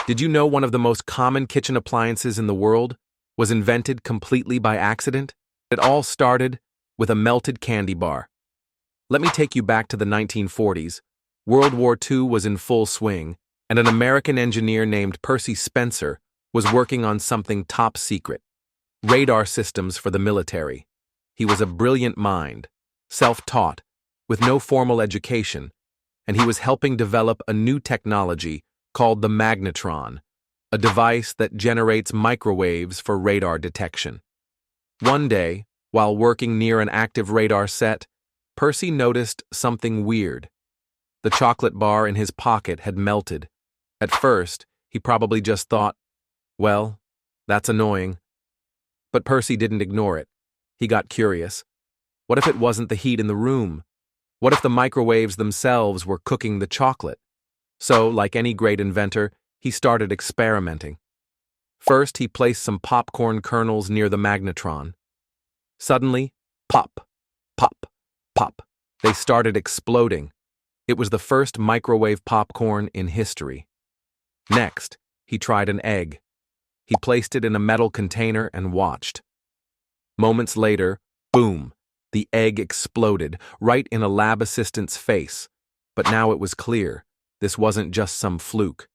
Did you know one of the most common kitchen appliances in the world was invented completely by accident? It all started with a melted candy bar. Let me take you back to the 1940s. World War II was in full swing, and an American engineer named Percy Spencer was working on something top secret: radar systems for the military. He was a brilliant mind, self-taught, with no formal education, and he was helping develop a new technology called the magnetron, a device that generates microwaves for radar detection. One day, while working near an active radar set, Percy noticed something weird. The chocolate bar in his pocket had melted. At first, he probably just thought, well, that's annoying. But Percy didn't ignore it. He got curious. What if it wasn't the heat in the room? What if the microwaves themselves were cooking the chocolate? So, like any great inventor, he started experimenting. First, he placed some popcorn kernels near the magnetron. Suddenly, pop, pop, pop, they started exploding. It was the first microwave popcorn in history. Next, he tried an egg. He placed it in a metal container and watched. Moments later, boom, the egg exploded right in a lab assistant's face. But now it was clear. This wasn't just some fluke.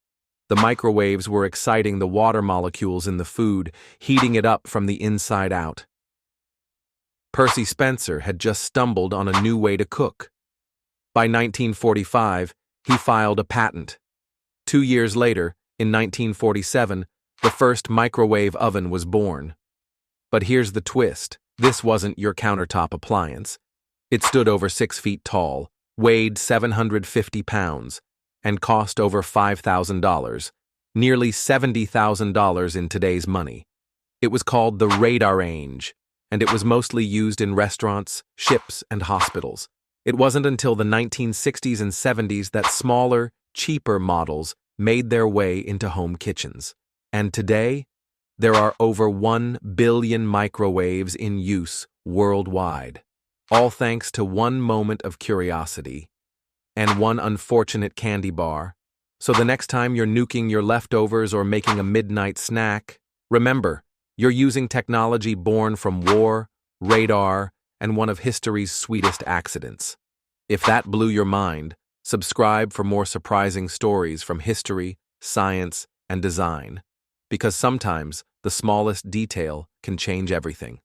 The microwaves were exciting the water molecules in the food, heating it up from the inside out. Percy Spencer had just stumbled on a new way to cook. By 1945, he filed a patent. 2 years later, in 1947, the first microwave oven was born. But here's the twist. This wasn't your countertop appliance. It stood over 6 feet tall, weighed 750 pounds, and cost over $5,000, nearly $70,000 in today's money. It was called the radar-range, and it was mostly used in restaurants, ships, and hospitals. It wasn't until the 1960s and 70s that smaller, cheaper models made their way into home kitchens. And today, there are over 1 billion microwaves in use worldwide, all thanks to one moment of curiosity and one unfortunate candy bar. So the next time you're nuking your leftovers or making a midnight snack, remember, you're using technology born from war, radar, and one of history's sweetest accidents. If that blew your mind, subscribe for more surprising stories from history, science, and design. Because sometimes the smallest detail can change everything.